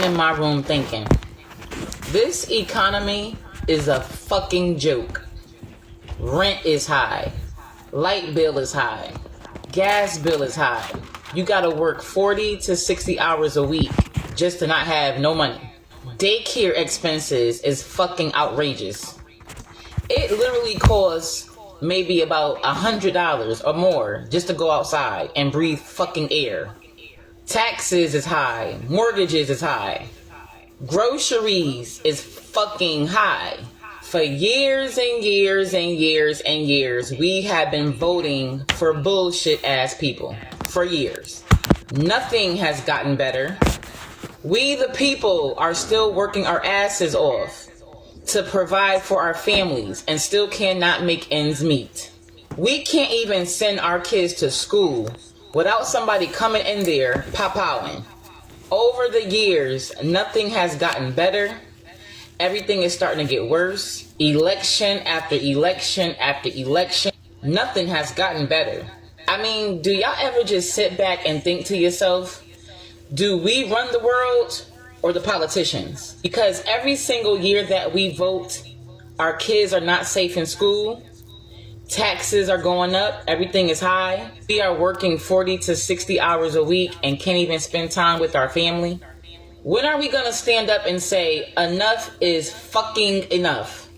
sitting in my room thinking, this economy is a fucking joke. Rent is high. Light bill is high. Gas bill is high. You gotta work 40 to 60 hours a week just to not have no money. Daycare expenses is fucking outrageous. It literally costs maybe about $100 or more just to go outside and breathe fucking air. Taxes is high. Mortgages is high. Groceries is fucking high. For years and years and years and years, we have been voting for bullshit ass people. For years. Nothing has gotten better. We the people are still working our asses off to provide for our families and still cannot make ends meet. We can't even send our kids to school without somebody coming in there pow-powing. Over the years, nothing has gotten better. Everything is starting to get worse. Election after election after election. Nothing has gotten better. I mean, do y'all ever just sit back and think to yourself, do we run the world or the politicians? Because every single year that we vote, our kids are not safe in school. Taxes are going up. Everything is high. We are working 40 to 60 hours a week and can't even spend time with our family. When are we going to stand up and say enough is fucking enough?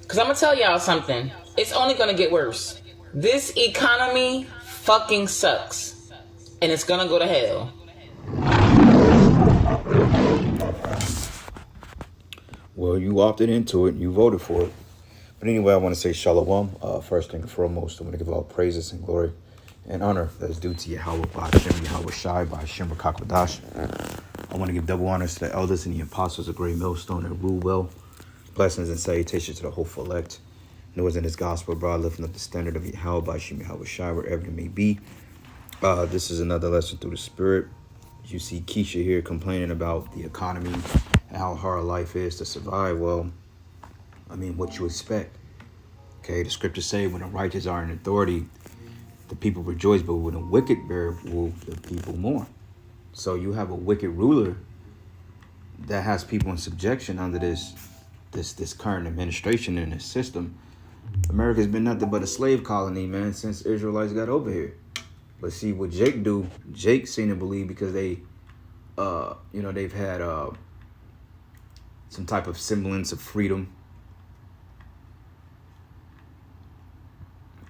Because I'm going to tell y'all something. It's only going to get worse. This economy fucking sucks. And it's going to go to hell. Well, you opted into it. You voted for it. But anyway, I want to say shalom. First and foremost, I want to give all praises and glory and honor that is due to Yahweh by Hashem, Yahweh Shai by Hashem Rakakadash. I want to give double honors to the elders and the apostles of Great Millstone that rule well. Blessings and salutations to the hopeful elect. Noah's in his gospel, broad lifting up the standard of Yahweh by Hashem, Yahweh Shai, wherever it may be. This is another lesson through the Spirit. You see Keisha here complaining about the economy and how hard life is to survive. Well, I mean, what you expect. Okay, the scriptures say when the righteous are in authority, the people rejoice, but when the wicked bear rule, the people mourn. So you have a wicked ruler that has people in subjection under this current administration and this system. America's been nothing but a slave colony, man, since Israelites got over here. But see what Jake do. Jake seem to believe because they, they've had some type of semblance of freedom.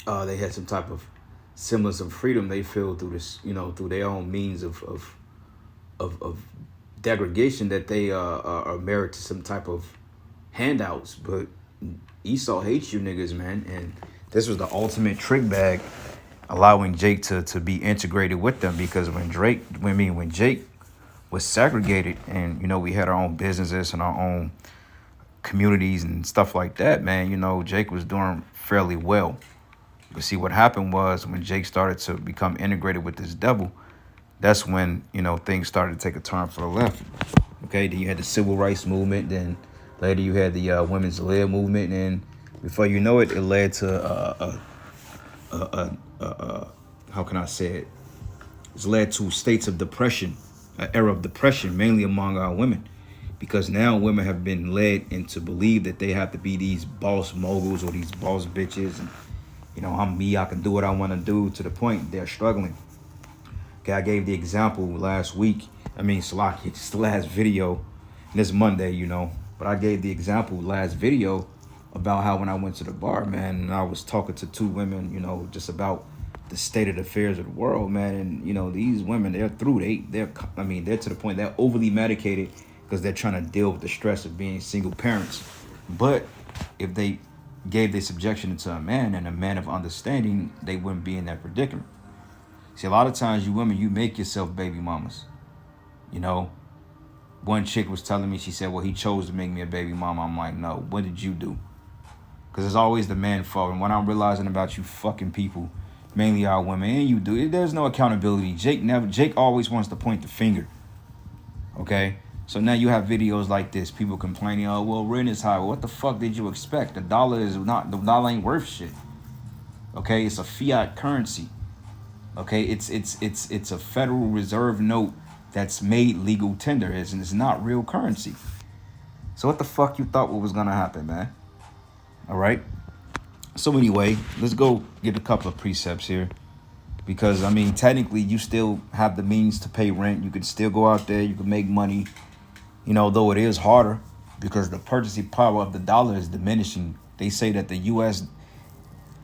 They had some type of semblance of freedom. They feel through this, through their own means of degradation that they are married to some type of handouts. But Esau hates you niggas, man. And this was the ultimate trick bag, allowing Jake to be integrated with them. Because when Jake was segregated and, we had our own businesses and our own communities and stuff like that, man, Jake was doing fairly well. But see, what happened was when Jake started to become integrated with this devil, that's when, things started to take a turn for the left. Okay, then you had the civil rights movement. Then later you had the women's lib movement. And before you know it, it led to, how can I say it? It's led to states of depression, an era of depression, mainly among our women. Because now women have been led into believe that they have to be these boss moguls or these boss bitches. And, I'm me, I can do what I want to do, to the point they're struggling. Okay, I gave the example last week. Salaki, it's the last video. And it's Monday, But I gave the example last video about how when I went to the bar, man, and I was talking to two women, just about the state of the affairs of the world, man. And, these women, they're through. They're to the point they're overly medicated because they're trying to deal with the stress of being single parents. But if they gave their subjection to a man and a man of understanding, they wouldn't be in that predicament. See, a lot of times you women, you make yourself baby mamas. One chick was telling me, she said, well, he chose to make me a baby mama. I'm like, no, what did you do? Because it's always the man's fault. And what I'm realizing about you fucking people, mainly our women, and you do, there's no accountability. Jake always wants to point the finger. Okay? So now you have videos like this, people complaining, oh, well, rent is high. Well, what the fuck did you expect? The dollar ain't worth shit. Okay, it's a fiat currency. Okay, it's a Federal Reserve note that's made legal tender is, and it's not real currency. So what the fuck you thought what was gonna happen, man? All right. So anyway, let's go get a couple of precepts here, because I mean, technically, you still have the means to pay rent. You can still go out there. You can make money. You know, though it is harder because the purchasing power of the dollar is diminishing. They say that the U.S.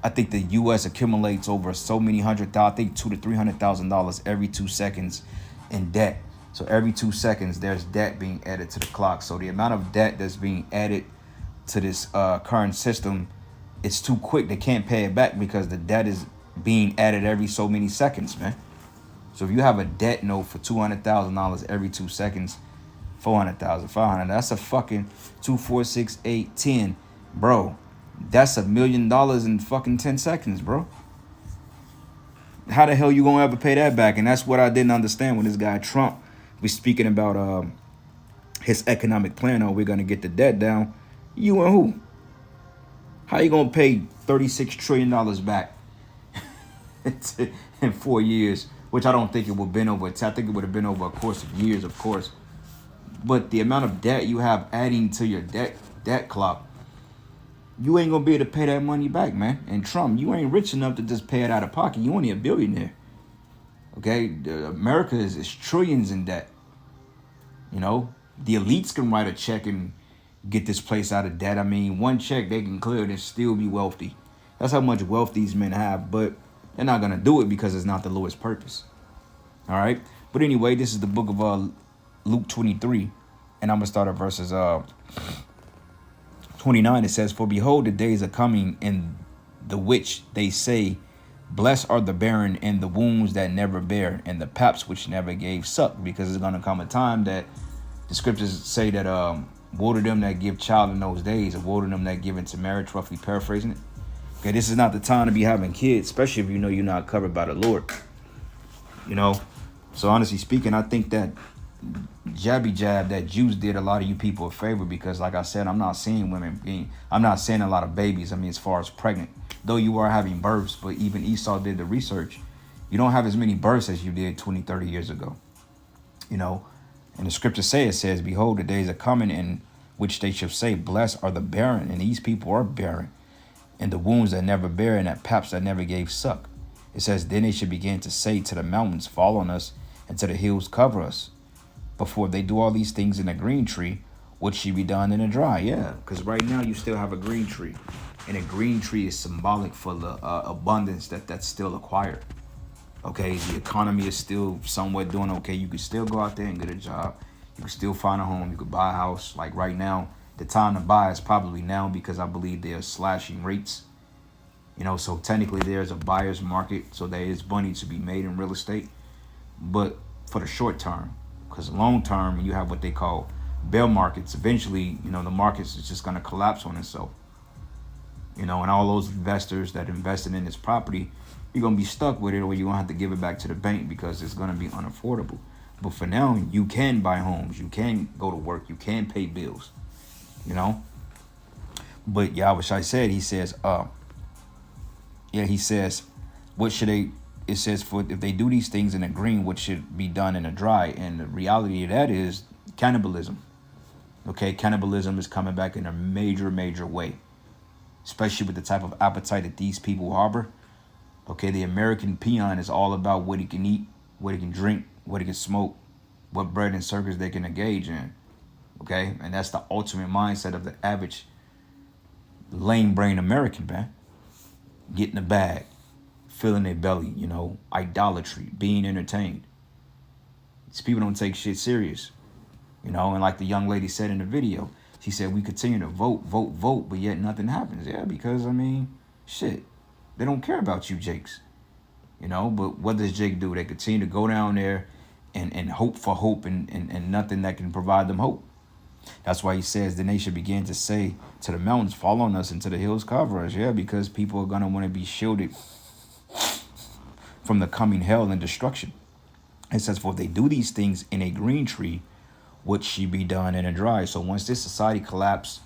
I think the U.S. accumulates over so many $100,000, I think $200,000 to $300,000 every 2 seconds in debt. So every 2 seconds, there's debt being added to the clock. So the amount of debt that's being added to this current system, it's too quick. They can't pay it back because the debt is being added every so many seconds, man. So if you have a debt note for $200,000 every 2 seconds, 400,000, 500, that's a fucking 2, 4, 6, 8, 10, bro. That's $1 million in fucking 10 seconds, bro. How the hell you gonna ever pay that back? And that's what I didn't understand when this guy Trump was speaking about his economic plan. Oh, we're gonna get the debt down. You and who? How you gonna pay $36 trillion back in 4 years? Which I don't think it would have been over. I think it would have been over a course of years, of course. But the amount of debt you have adding to your debt clock, you ain't gonna be able to pay that money back, man. And Trump, you ain't rich enough to just pay it out of pocket. You only a billionaire. Okay, America is trillions in debt. You know, the elites can write a check and get this place out of debt. I mean, one check they can clear and still be wealthy. That's how much wealth these men have, but they're not gonna do it because it's not the Lord's purpose. All right, but anyway, this is the book of Luke 23, and I'm gonna start at verses 29. It says, "For behold, the days are coming in the which they say, blessed are the barren and the wombs that never bear, and the paps which never gave suck." Because there's gonna come a time that the scriptures say that woe to them that give child in those days, and woe to them that give into marriage, roughly paraphrasing it. Okay, this is not the time to be having kids, especially if you know you're not covered by the Lord. You know, so honestly speaking, I think that jabby jab that Jews did a lot of you people a favor, because like I said, I'm not seeing I'm not seeing a lot of babies. I mean, as far as pregnant, though you are having births, but even Esau did the research. You don't have as many births as you did 20, 30 years ago. You know, and the scriptures say, it says, behold, the days are coming in which they shall say, blessed are the barren, and these people are barren, and the wombs that never bear, and that paps that never gave suck. It says, then they should begin to say to the mountains, fall on us, and to the hills, cover us. Before they do all these things in a green tree, what should be done in a dry? Yeah, because right now you still have a green tree, and a green tree is symbolic for the abundance that's still acquired. Okay, the economy is still somewhat doing okay. You can still go out there and get a job. You can still find a home. You could buy a house. Like right now, the time to buy is probably now, because I believe they're slashing rates. You know, so technically there's a buyer's market, so there is money to be made in real estate. But for the short term, because long term, you have what they call bear markets. Eventually, you know, the markets is just going to collapse on itself. You know, and all those investors that invested in this property, you're going to be stuck with it, or you're going to have to give it back to the bank because it's going to be unaffordable. But for now, you can buy homes. You can go to work. You can pay bills, you know. But Yahushua said, he says, he says, what should they, it says, for if they do these things in a green, what should be done in a dry? And the reality of that is cannibalism. Okay, cannibalism is coming back in a major, major way, especially with the type of appetite that these people harbor. Okay, the American peon is all about what he can eat, what he can drink, what he can smoke, what bread and circus they can engage in. Okay, and that's the ultimate mindset of the average lame brain American, man. Get in the bag, filling their belly, you know, idolatry, being entertained. These people don't take shit serious, you know. And like the young lady said in the video, she said, we continue to vote, but yet nothing happens. Yeah, because, I mean, shit, they don't care about you, Jakes, you know. But what does Jake do? They continue to go down there and hope for hope and nothing that can provide them hope. That's why he says, then they should begin to say to the mountains, fall on us, and to the hills, cover us. Yeah, because people are going to want to be shielded from the coming hell and destruction. It says, for if they do these things in a green tree, what should be done in a dry? So once this society collapses,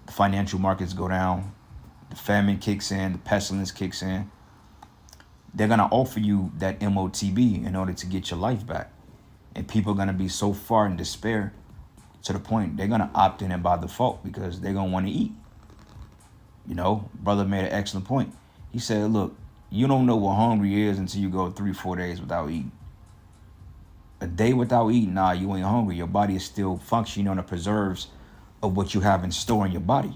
the financial markets go down, the famine kicks in, the pestilence kicks in, they're going to offer you that MOTB in order to get your life back. And people are going to be so far in despair to the point they're going to opt in by default because they're going to want to eat. You know, brother made an excellent point. He said, look, you don't know what hungry is until you go 3-4 days without eating. A day without eating, nah, you ain't hungry. Your body is still functioning on the preserves of what you have in store in your body.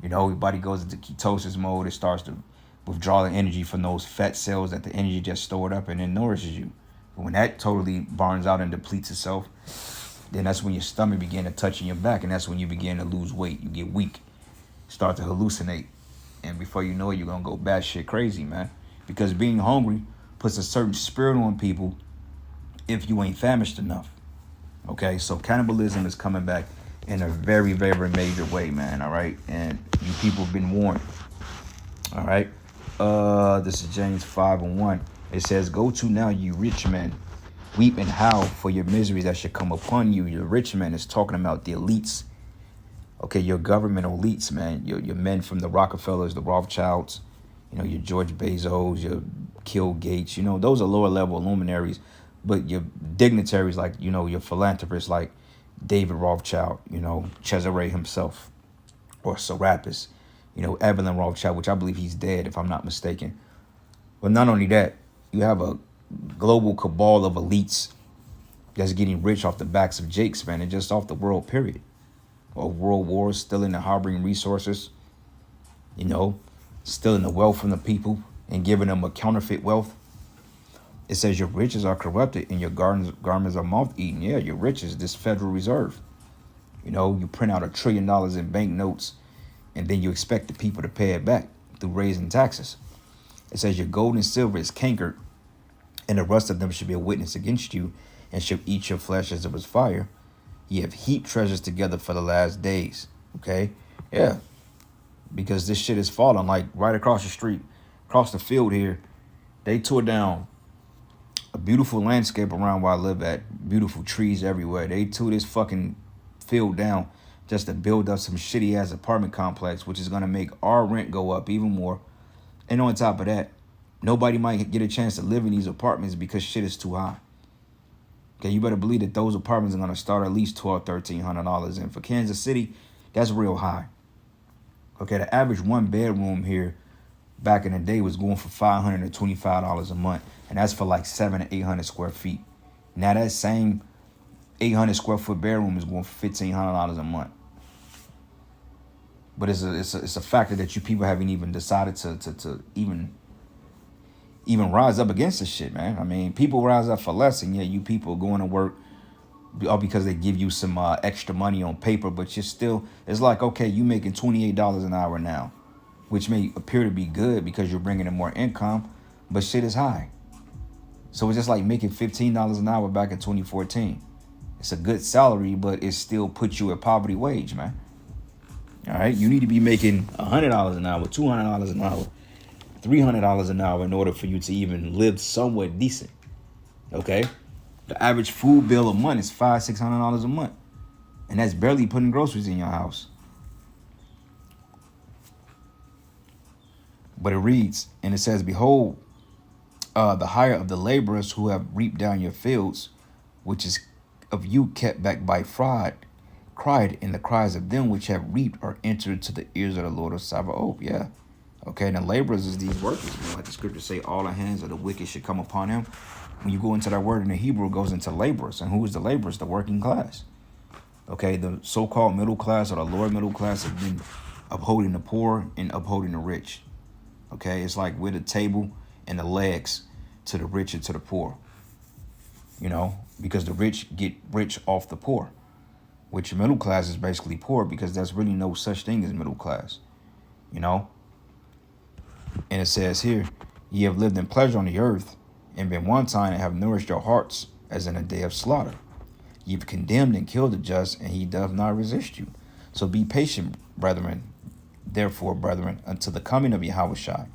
You know, your body goes into ketosis mode. It starts to withdraw the energy from those fat cells that the energy just stored up, and it nourishes you. But when that totally burns out and depletes itself, then that's when your stomach begin to touch in your back, and that's when you begin to lose weight. You get weak, start to hallucinate, and before you know it, you're going to go batshit crazy, man. Because being hungry puts a certain spirit on people if you ain't famished enough. Okay, so cannibalism is coming back in a very, very major way, man. All right, and you people have been warned. All right, this is James 5:1. It says, "Go to now, you rich men, weep and howl for your miseries that should come upon you." Your rich men is talking about the elites. Okay, your government elites, man. Your men from the Rockefellers, the Rothschilds, you know, your George Bezos, your Bill Gates. You know, those are lower level luminaries. But your dignitaries, like, you know, your philanthropists like David Rothschild, you know, Cesare himself, or Serapis, you know, Evelyn Rothschild, which I believe he's dead, if I'm not mistaken. But not only that, you have a global cabal of elites that's getting rich off the backs of Jakes, man, and just off the world, period. Or world wars, stealing and harboring resources, you know, stealing the wealth from the people and giving them a counterfeit wealth. It says your riches are corrupted and your garments are moth-eaten. Yeah, your riches, this Federal Reserve. You know, you print out $1 trillion in banknotes and then you expect the people to pay it back through raising taxes. It says your gold and silver is cankered and the rust of them should be a witness against you and shall eat your flesh as it was fire. You have heaped treasures together for the last days. Okay? Yeah. Because this shit is falling. Like right across the street, across the field here, they tore down a beautiful landscape around where I live at. Beautiful trees everywhere. They tore this fucking field down just to build up some shitty ass apartment complex, which is going to make our rent go up even more. And on top of that, nobody might get a chance to live in these apartments because shit is too high. Okay, you better believe that those apartments are going to start at least $1,200-$1,300. And for Kansas City, that's real high. Okay, the average one bedroom here back in the day was going for $525 a month. And that's for like 700 to 800 square feet. Now that same 800 square foot bedroom is going for $1,500 a month. But it's a factor that you people haven't even decided to even rise up against this shit, man. I mean, people rise up for less, and yet you people going to work all because they give you some extra money on paper, but you're still, it's like, okay, you making $28 an hour now, which may appear to be good because you're bringing in more income, but shit is high. So it's just like making $15 an hour back in 2014. It's a good salary, but it still puts you at poverty wage, man. All right, you need to be making $100 an hour, $200 an hour, $300 an hour in order for you to even live somewhat decent. Okay, the average food bill a month is $500-$600 a month, and that's barely putting groceries in your house. But it reads, and it says, "Behold, the hire of the laborers who have reaped down your fields, which is of you kept back by fraud, cried, and the cries of them which have reaped are entered to the ears of the Lord of Sabaoth." Yeah. Okay, and the laborers is these workers, man. Like the scriptures say, all the hands of the wicked should come upon him. When you go into that word in the Hebrew, it goes into laborers. And who is the laborers? The working class. Okay, the so-called middle class or the lower middle class have been upholding the poor and upholding the rich. Okay, it's like we're the table and the legs to the rich and to the poor. You know, because the rich get rich off the poor, which middle class is basically poor because there's really no such thing as middle class, you know. And it says here, "Ye have lived in pleasure on the earth, and been one time and have nourished your hearts as in a day of slaughter. You've condemned and killed the just, and he doth not resist you. So be patient, brethren, therefore, brethren, until the coming of Yahushua.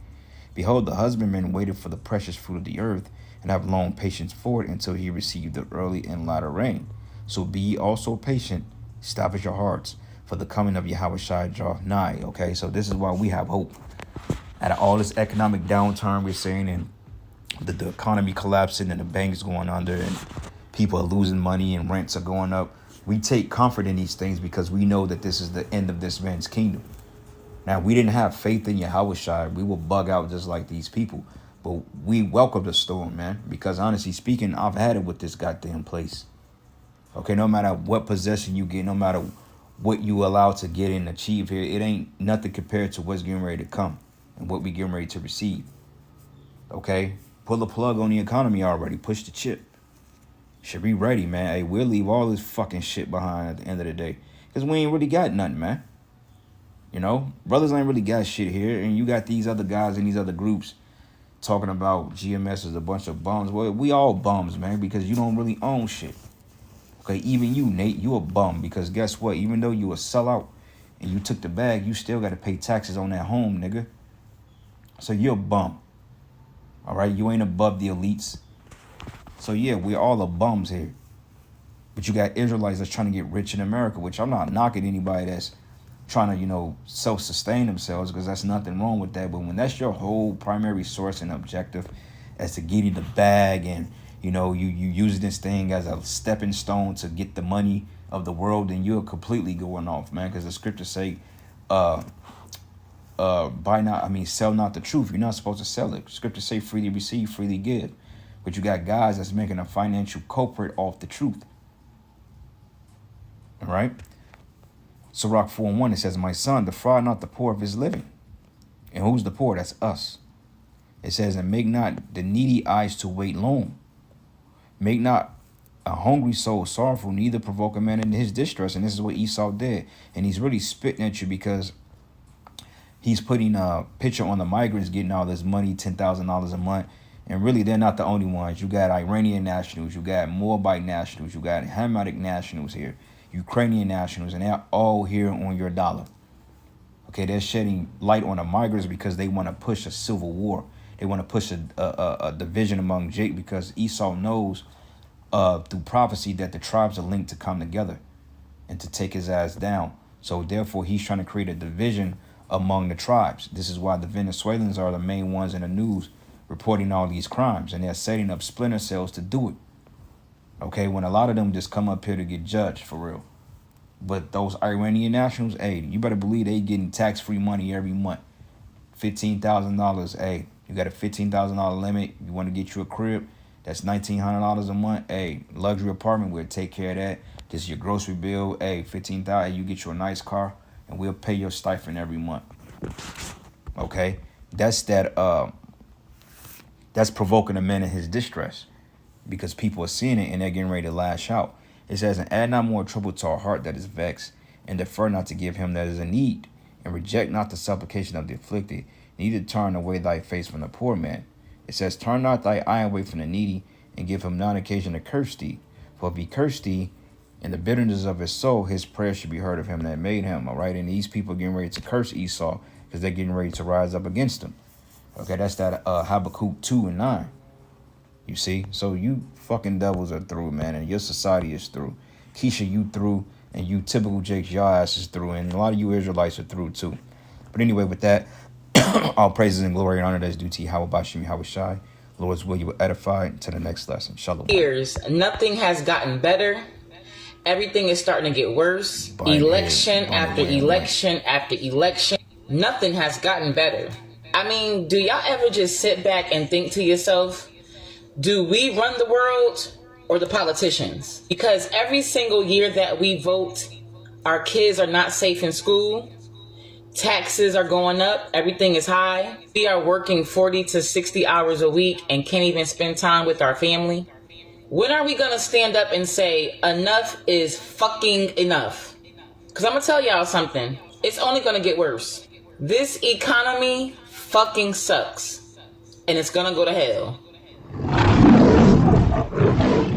Behold, the husbandman waited for the precious fruit of the earth, and have long patience for it until he receive the early and latter rain. So be ye also patient, establish your hearts, for the coming of Yahushua draweth nigh." Okay, so this is why we have hope. Out of all this economic downturn we're seeing, and the economy collapsing and the banks going under, and people are losing money and rents are going up. We take comfort in these things because we know that this is the end of this man's kingdom. Now, we didn't have faith in Yahushua, we will bug out just like these people. But we welcome the storm, man, because honestly speaking, I've had it with this goddamn place. Okay, no matter what possession you get, no matter what you allow to get and achieve here, it ain't nothing compared to what's getting ready to come and what we getting ready to receive. Okay, pull the plug on the economy already. Push the chip. Should be ready, man. Hey, we'll leave all this fucking shit behind at the end of the day, because we ain't really got nothing, man. You know, brothers ain't really got shit here, and you got these other guys in these other groups talking about GMS is a bunch of bums. Well, we all bums, man, because you don't really own shit. Okay, even you, Nate, you a bum, because guess what? Even though you a sellout and you took the bag, you still got to pay taxes on that home, nigga. So you're a bum. All right, you ain't above the elites. So yeah, we're all the bums here. But you got Israelites that's trying to get rich in America, which I'm not knocking anybody that's trying to, self-sustain themselves, because that's nothing wrong with that. But when that's your whole primary source and objective as to getting the bag, and you use this thing as a stepping stone to get the money of the world, then you're completely going off, man. Because the scriptures say, sell not the truth. You're not supposed to sell it. Scriptures say freely receive, freely give. But you got guys that's making a financial culprit off the truth. All right. Sirach 4:1, it says, my son, defraud not the poor of his living. And who's the poor? That's us. It says, and make not the needy eyes to wait long. Make not a hungry soul sorrowful, neither provoke a man in his distress. And this is what Esau did. And he's really spitting at you because he's putting a picture on the migrants getting all this money, $10,000 a month. And really, they're not the only ones. You got Iranian nationals, you got Moabite nationals, you got Hamitic nationals here, Ukrainian nationals, and they're all here on your dollar. Okay, they're shedding light on the migrants because they want to push a civil war. They want to push a division among Jacob, because Esau knows through prophecy that the tribes are linked to come together and to take his ass down. So therefore, he's trying to create a division among the tribes. This is why the Venezuelans are the main ones in the news reporting all these crimes, and they're setting up splinter cells to do it. Okay, when a lot of them just come up here to get judged for real. But those Iranian nationals, hey, you better believe they getting tax-free money every month. $15,000, hey, you got a $15,000 limit. You want to get you a crib, that's $1,900 a month. Hey, luxury apartment, we'll take care of that. This is your grocery bill. Hey, $15,000, you get you a nice car, and we'll pay your stipend every month. Okay, that's provoking a man in his distress, because people are seeing it and they're getting ready to lash out. It says, and add not more trouble to our heart that is vexed, and defer not to give him that is in need, and reject not the supplication of the afflicted, neither turn away thy face from the poor man. It says, turn not thy eye away from the needy, and give him not occasion to curse thee. For if he curse thee in the bitterness of his soul, his prayer should be heard of him that made him. All right, and these people are getting ready to curse Esau because they're getting ready to rise up against him. Okay, that's that Habakkuk 2:9. You see? So you fucking devils are through, man, and your society is through. Keisha, you through, and you typical Jakes, your ass is through, and a lot of you Israelites are through too. But anyway, with that, all praises and glory and honor that is due to Yahweh Bashim Yahweh Shai. Lord's will, you will edify to the next lesson. Shalom. Years, nothing has gotten better. Everything is starting to get worse. Election after election after election. Nothing has gotten better. I mean, do y'all ever just sit back and think to yourself, do we run the world or the politicians? Because every single year that we vote, our kids are not safe in school. Taxes are going up. Everything is high. We are working 40 to 60 hours a week and can't even spend time with our family. When are we going to stand up and say enough is fucking enough? Because I'm going to tell y'all something. It's only going to get worse. This economy fucking sucks. And it's going to go to hell.